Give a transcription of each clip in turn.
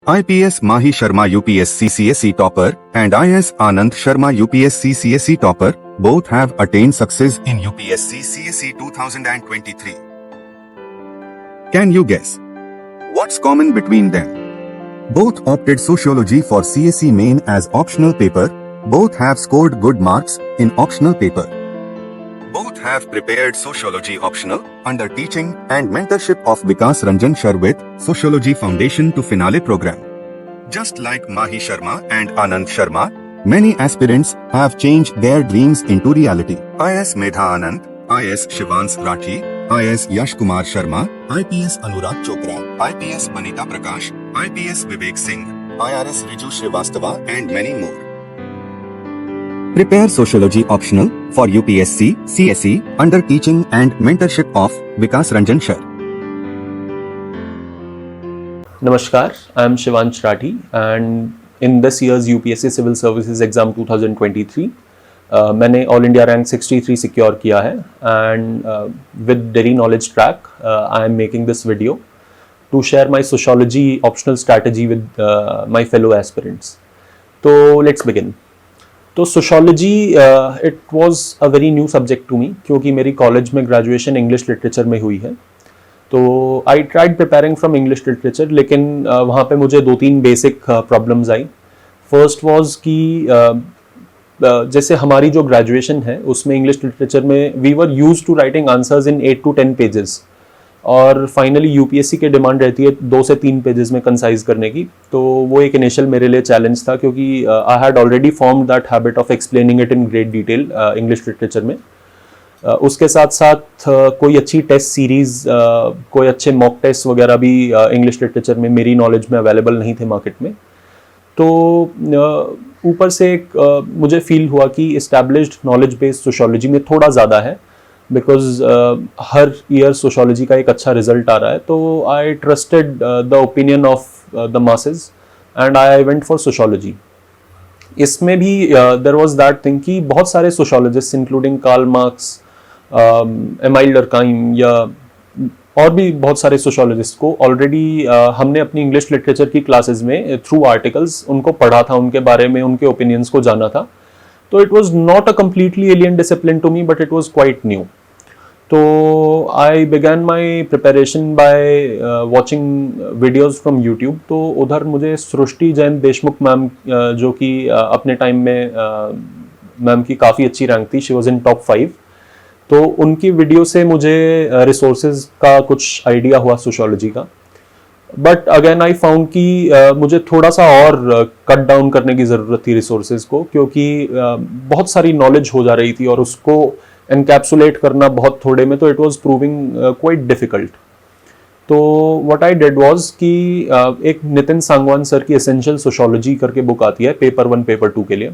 IPS Mahi Sharma UPSC CSE topper and IS Anand Sharma UPSC CSE topper both have attained success in UPSC CSE 2023. Can you guess what's common between them? Both opted sociology for CSE main as optional paper. Both have scored good marks in optional paper. Both have prepared sociology optional under teaching and mentorship of Vikas Ranjan Shar with Sociology Foundation to Finale program. Just like Mahi Sharma and Anand Sharma, many aspirants have changed their dreams into reality. IS Medha Anand, IS Shivans Rathi, IS Yash Kumar Sharma, IPS Anurag Chopra, IPS Vanita Prakash, IPS Vivek Singh, IRS Riju Srivastava and many more. Prepare Sociology optional for UPSC CSE under teaching and mentorship of Vikas Ranjan Shar. Namaskar, I am Shivansh Rathi and in this year's UPSC Civil Services Exam 2023 मैंने all India rank 63 secure किया है and with dairy knowledge track I am making this video to share my sociology optional strategy with my fellow aspirants. तो let's begin. तो sociology it was a very new subject to me क्योंकि मेरी college में graduation English literature में हुई है. तो I tried preparing from English literature लेकिन वहाँ पे मुझे 2-3 बेसिक प्रॉब्लम्स आई. फर्स्ट वाज कि जैसे हमारी जो ग्रेजुएशन है उसमें इंग्लिश लिटरेचर में we were used to writing answers in 8 to 10 pages और फाइनली यूपीएससी की डिमांड रहती है 2 से 3 पेजेस में कंसाइज करने की. तो वो एक इनिशियल मेरे लिए चैलेंज था क्योंकि I had already formed that habit of explaining it in great detail English literature में. उसके साथ साथ कोई अच्छी टेस्ट सीरीज कोई अच्छे मॉक टेस्ट वगैरह भी इंग्लिश लिटरेचर में मेरी नॉलेज में अवेलेबल नहीं थे मार्केट में. तो ऊपर से मुझे फील हुआ कि इस्टेब्लिश्ड नॉलेज बेस्ड सोशियोलॉजी में थोड़ा ज़्यादा है बिकॉज हर ईयर सोशियोलॉजी का एक अच्छा रिजल्ट आ रहा है. तो I trusted the opinion of the masses and I went for sociology. इसमें भी देयर वाज दैट थिंग कि बहुत सारे sociologist including Karl Marx, Emile Durkheim या और भी बहुत सारे सोशियोलॉजिस्ट को ऑलरेडी हमने अपनी इंग्लिश लिटरेचर की क्लासेस में थ्रू आर्टिकल्स उनको पढ़ा था, उनके बारे में उनके ओपिनियंस को जाना था. तो it was not a completely alien discipline to me but it was quite new. तो I began my preparation by watching videos from YouTube. तो उधर मुझे सृष्टि जैन देशमुख मैम जो कि अपने टाइम में मैम की काफ़ी अच्छी रैंक थी, शी वॉज इन टॉप 5. तो उनकी वीडियो से मुझे रिसोर्सेज का कुछ आइडिया हुआ सोशियोलॉजी का. बट अगेन आई फाउंड कि मुझे थोड़ा सा और कट डाउन करने की ज़रूरत थी रिसोर्सेज को क्योंकि बहुत सारी नॉलेज हो जा रही थी और उसको एनकैप्सुलेट करना बहुत थोड़े में तो it was proving quite difficult. तो व्हाट आई डिड वाज कि एक नितिन सांगवान सर की एसेंशियल सोशियोलॉजी करके बुक आती है पेपर 1 पेपर 2 के लिए.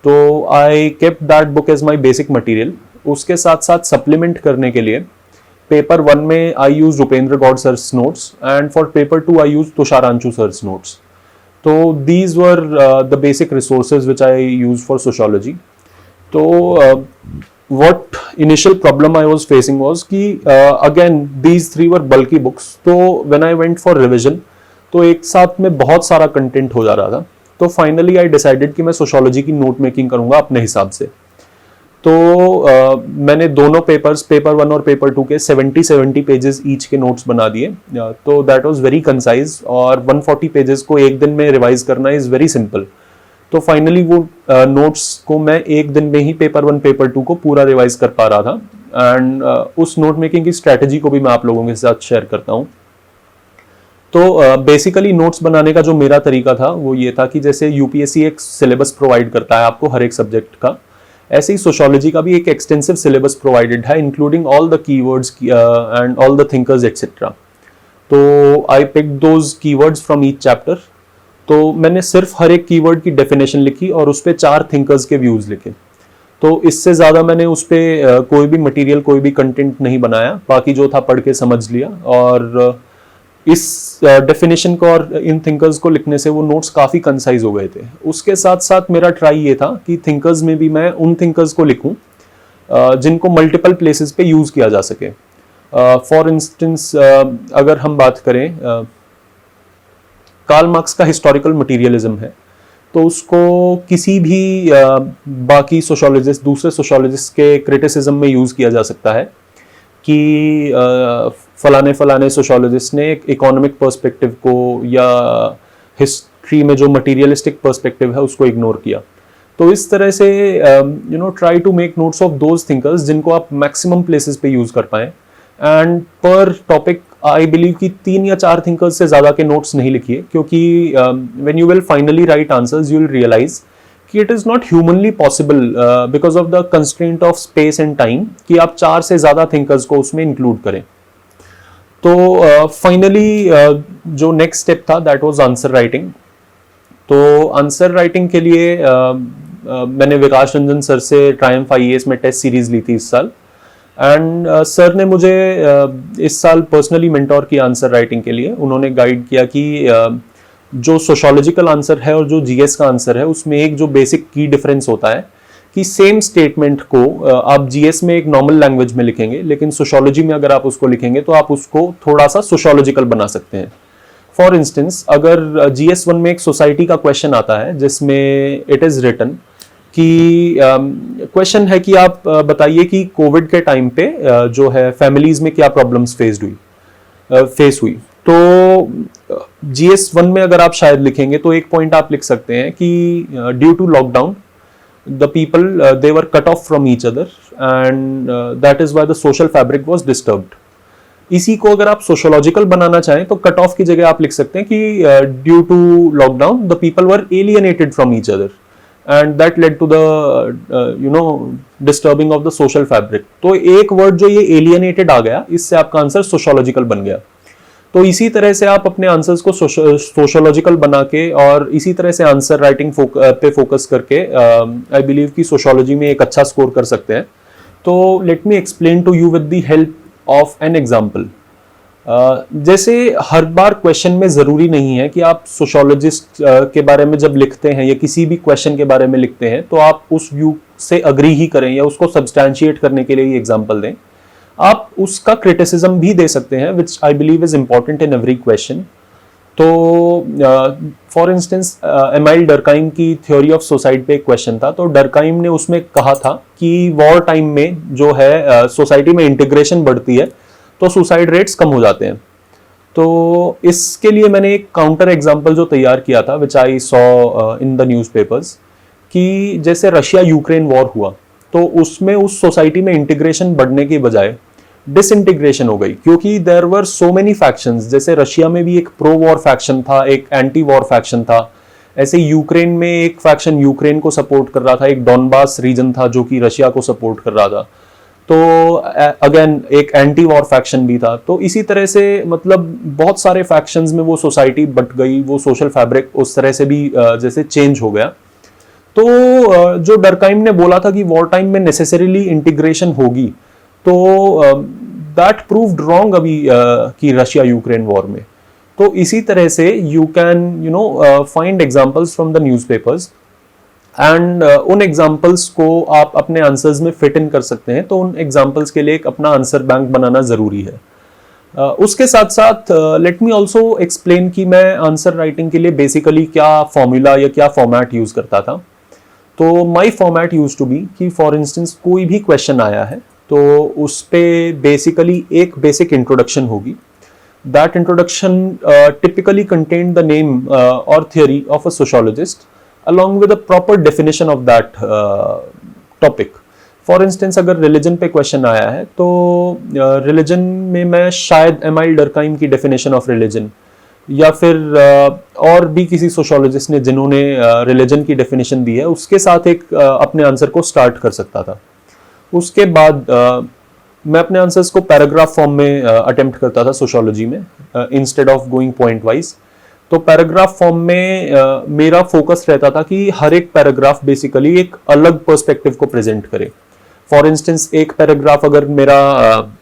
तो I kept that book as my basic material. उसके साथ साथ सप्लीमेंट करने के लिए पेपर 1 में I use Rupendra Gaur sir's notes and for paper 2 I use Tusharanshu sir's notes. तो these were the basic resources which I use for sociology. तो what initial problem I was facing was कि again these 3 were bulky books. तो when I went for revision तो एक साथ में बहुत सारा कंटेंट हो जा रहा था. तो फाइनली आई डिसाइडेड कि मैं सोशियोलॉजी की नोट मेकिंग करूंगा अपने हिसाब से. तो मैंने दोनों पेपर्स पेपर 1 और पेपर 2 के 70 पेजेस ईच के नोट्स बना दिए. तो दैट वाज वेरी कंसाइज और 140 पेजेस को एक दिन में रिवाइज करना इज़ वेरी सिंपल. तो फाइनली वो नोट्स को मैं एक दिन में ही पेपर 1 पेपर 2 को पूरा रिवाइज कर पा रहा था एंड उस नोट मेकिंग की स्ट्रैटेजी को भी मैं आप लोगों के साथ शेयर करता हूँ. तो बेसिकली नोट्स बनाने का जो मेरा तरीका था वो ये था कि जैसे यूपीएससी एक सिलेबस प्रोवाइड करता है आपको हर एक सब्जेक्ट का, ऐसे ही सोशियोलॉजी का भी एक एक्सटेंसिव सिलेबस प्रोवाइडेड है including all the keywords and all the thinkers etcetera. तो I pick those keywords from each chapter. तो मैंने सिर्फ हर एक कीवर्ड की डेफिनेशन लिखी और उस पर 4 थिंकर्स के व्यूज़ लिखे. तो इससे ज़्यादा मैंने उस पर कोई भी मटेरियल कोई भी कंटेंट नहीं बनाया. बाकी जो था पढ़ के समझ लिया और इस डेफिनेशन को और इन थिंकर्स को लिखने से वो नोट्स काफ़ी कंसाइज हो गए थे. उसके साथ साथ मेरा ट्राई ये था कि थिंकर्स में भी मैं उन थिंकर्स को लिखूं जिनको मल्टीपल प्लेसेस पे यूज़ किया जा सके. फॉर इंस्टेंस अगर हम बात करें कार्ल मार्क्स का हिस्टोरिकल मटीरियलिज्म है, तो उसको किसी भी बाकी सोशोलॉजिस्ट, दूसरे सोशोलॉजिस्ट के क्रिटिसिज्म में यूज़ किया जा सकता है कि फलाने फलाने सोशोलॉजिस्ट ने एक इकोनॉमिक पर्सपेक्टिव को या हिस्ट्री में जो मटीरियलिस्टिक पर्सपेक्टिव है उसको इग्नोर किया। तो इस तरह से try to make notes of those thinkers जिनको आप मैक्सिमम प्लेसेस पे यूज़ कर पाएँ। एंड पर टॉपिक आई बिलीव कि 3 या 4 थिंकर्स से ज़्यादा के नोट्स नहीं लिखिए, क्योंकि when you will finally write answers you will realise कि it is not humanly possible because of the constraint of space and time कि आप 4 से ज़्यादा थिंकर्स को उसमें इंक्लूड करें। तो फाइनली जो नेक्स्ट स्टेप था दैट वाज आंसर राइटिंग। तो आंसर राइटिंग के लिए मैंने विकास रंजन सर से ट्रायम्फ IAS में टेस्ट सीरीज ली थी इस साल, एंड सर ने मुझे इस साल पर्सनली मेंटोर किया आंसर राइटिंग के लिए। उन्होंने गाइड किया कि जो सोशोलॉजिकल आंसर है और जो GS का आंसर है उसमें एक जो बेसिक की डिफरेंस होता है कि सेम स्टेटमेंट को आप GS में एक नॉर्मल लैंग्वेज में लिखेंगे, लेकिन सोशोलॉजी में अगर आप उसको लिखेंगे तो आप उसको थोड़ा सा सोशोलॉजिकल बना सकते हैं। फॉर इंस्टेंस, अगर GS1 में एक सोसाइटी का क्वेश्चन आता है जिसमें इट इज़ रिटन कि क्वेश्चन है कि आप बताइए कि कोविड के टाइम पे जो है फैमिलीज में क्या प्रॉब्लम्स फेस हुई। तो GS1 में अगर आप शायद लिखेंगे तो एक पॉइंट आप लिख सकते हैं कि due to lockdown the people they were cut off from each other and that is why the social fabric was disturbed. इसी को अगर आप सोशोलॉजिकल बनाना चाहें तो कट ऑफ की जगह आप लिख सकते हैं कि due to lockdown the people were alienated from each other and that led to the disturbing of the social fabric। तो एक वर्ड जो ये alienated आ गया, इससे आपका आंसर सोशोलॉजिकल बन गया। तो इसी तरह से आप अपने आंसर्स को सोशोलॉजिकल बना के और इसी तरह से आंसर राइटिंग पे फोकस करके आई बिलीव कि सोशोलॉजी में एक अच्छा स्कोर कर सकते हैं। तो let me explain to you with the help of an example. जैसे हर बार क्वेश्चन में ज़रूरी नहीं है कि आप सोशोलॉजिस्ट के बारे में जब लिखते हैं या किसी भी क्वेश्चन के बारे में लिखते हैं तो आप उस व्यू से अग्री ही करें या उसको सब्सटैंशिएट करने के लिए ही एग्जांपल दें। आप उसका क्रिटिसिज्म भी दे सकते हैं which I believe is important in every question. तो फॉर इंस्टेंस एमाइल डरकाइम की थ्योरी ऑफ सुसाइड पे एक क्वेश्चन था, तो डरकाइम ने उसमें कहा था कि वॉर टाइम में जो है सोसाइटी में इंटीग्रेशन बढ़ती है तो सुसाइड रेट्स कम हो जाते हैं। तो इसके लिए मैंने एक काउंटर एग्जांपल जो तैयार किया था which I saw in the newspapers कि जैसे रशिया यूक्रेन वॉर हुआ तो उसमें उस सोसाइटी में इंटीग्रेशन बढ़ने के बजाय डिसइंटीग्रेशन हो गई, क्योंकि there were so many factions. जैसे रशिया में भी एक प्रो वॉर फैक्शन था, एक एंटी वॉर फैक्शन था, ऐसे यूक्रेन में एक फैक्शन यूक्रेन को सपोर्ट कर रहा था, एक डॉनबास रीजन था जो कि रशिया को सपोर्ट कर रहा था, तो अगेन एक एंटी वॉर फैक्शन भी था। तो इसी तरह से मतलब बहुत सारे फैक्शंस में वो सोसाइटी बट गई, वो सोशल फैब्रिक उस तरह से भी जैसे चेंज हो गया। तो जो डरकाइम ने बोला था कि वॉर टाइम में नेसेसरीली इंटीग्रेशन होगी, तो दैट प्रूव्ड रॉन्ग अभी कि रशिया यूक्रेन वॉर में। तो इसी तरह से you can find examples from the newspapers and उन एग्जाम्पल्स को आप अपने आंसर्स में फिट इन कर सकते हैं। तो उन एग्जाम्पल्स के लिए एक अपना आंसर बैंक बनाना ज़रूरी है। उसके साथ साथ लेट मी ऑल्सो एक्सप्लेन कि मैं आंसर राइटिंग के लिए बेसिकली क्या फॉर्मूला या क्या फॉर्मेट यूज़ करता था। तो माई फॉर्मेट यूज टू बी कि फॉर इंस्टेंस कोई भी क्वेश्चन आया है तो उस पर बेसिकली एक बेसिक इंट्रोडक्शन होगी। That introduction typically contain the name और theory of a sociologist along with a proper definition of that topic। For instance, अगर religion पे question आया है तो religion में मैं शायद एमाइल डरकाइम की definition of religion या फिर और भी किसी sociologist ने जिन्होंने religion की definition दी है उसके साथ एक अपने आंसर को start कर सकता था। उसके बाद मैं अपने आंसर्स को पैराग्राफ फॉर्म में अटेम्प्ट करता था सोशोलॉजी में instead of going point wise. तो पैराग्राफ फॉर्म में मेरा फोकस रहता था कि हर एक पैराग्राफ बेसिकली एक अलग पर्सपेक्टिव को प्रेजेंट करे। फॉर इंस्टेंस एक पैराग्राफ अगर मेरा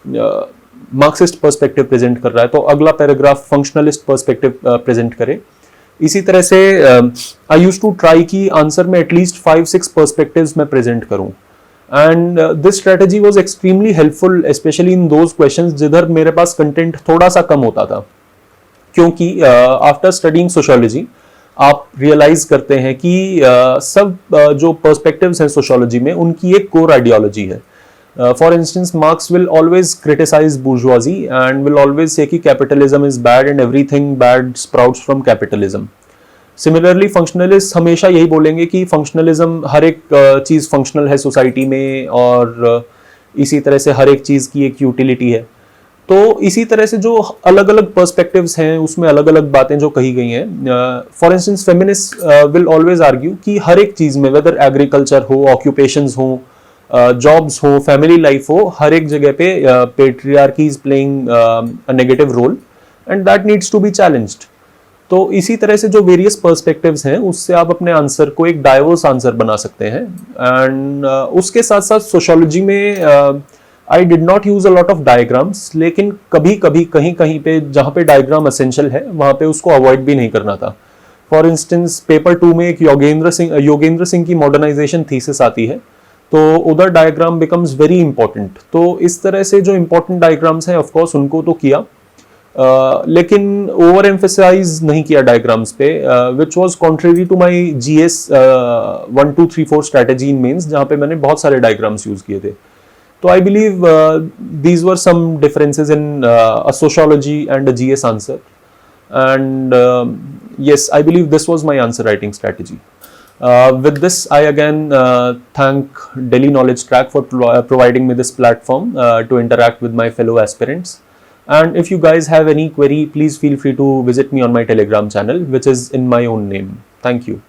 मार्क्सिस्ट पर्सपेक्टिव प्रेजेंट कर रहा है तो अगला पैराग्राफ फंक्शनलिस्ट पर्सपेक्टिव प्रेजेंट करे। इसी तरह से आई यूज टू ट्राई कि आंसर में एटलीस्ट 5-6 पर्सपेक्टिव्स मैं प्रेजेंट करूं। And this strategy was extremely helpful specially in those questions जिधर मेरे पास कंटेंट थोड़ा सा कम होता था। क्योंकि आफ्टर स्टडीइंग सोशियोलॉजी आप रियलाइज करते हैं कि सब जो पर्सपेक्टिव्स हैं सोशियोलॉजी में उनकी एक कोर आइडियोलॉजी है. For instance, Marx will always criticise bourgeoisie and will always say कि capitalism is bad and everything bad sprouts from capitalism. Similarly functionalist हमेशा यही बोलेंगे कि फंक्शनलिज्म, हर एक चीज़ फंक्शनल है सोसाइटी में और इसी तरह से हर एक चीज़ की एक यूटिलिटी है. तो इसी तरह से जो अलग अलग पर्सपेक्टिव्स हैं उसमें अलग अलग बातें जो कही गई हैं. For instance, feminist will always argue कि हर एक चीज़ में, वेदर एग्रीकल्चर हो, ऑक्यूपेशंस हो, जॉब्स हो, फैमिली लाइफ हो, हर एक जगह पे patriarchy is playing a negative role and that needs to be challenged. तो इसी तरह से जो वेरियस पर्सपेक्टिव्स हैं उससे आप अपने आंसर को एक डाइवर्स आंसर बना सकते हैं. एंड उसके साथ साथ सोशियोलॉजी में I did not use a lot of diagrams, लेकिन कभी कभी कहीं कहीं पे जहाँ पे डायग्राम एसेंशियल है वहाँ पे उसको अवॉइड भी नहीं करना था. फॉर इंस्टेंस, पेपर 2 में एक योगेंद्र सिंह की मॉडर्नाइजेशन थीसिस आती है, तो उधर डायग्राम बिकम्स वेरी इंपॉर्टेंट. तो इस तरह से जो इंपॉर्टेंट डायग्राम्स हैं ऑफकोर्स उनको तो किया, लेकिन ओवर एम्फेसाइज नहीं किया डायग्राम्स पे, which was contrary to my GS 1 2 3 4 strategy in mains, जहाँ पे मैंने बहुत सारे डायग्राम्स यूज किए थे. तो I believe these were some differences in a sociology and a GS answer. And yes, I believe this was my answer writing strategy. With this, I again thank Delhi Knowledge Track for providing me this platform to interact with my fellow aspirants. And if you guys have any query, please feel free to visit me on my Telegram channel, which is in my own name. Thank you.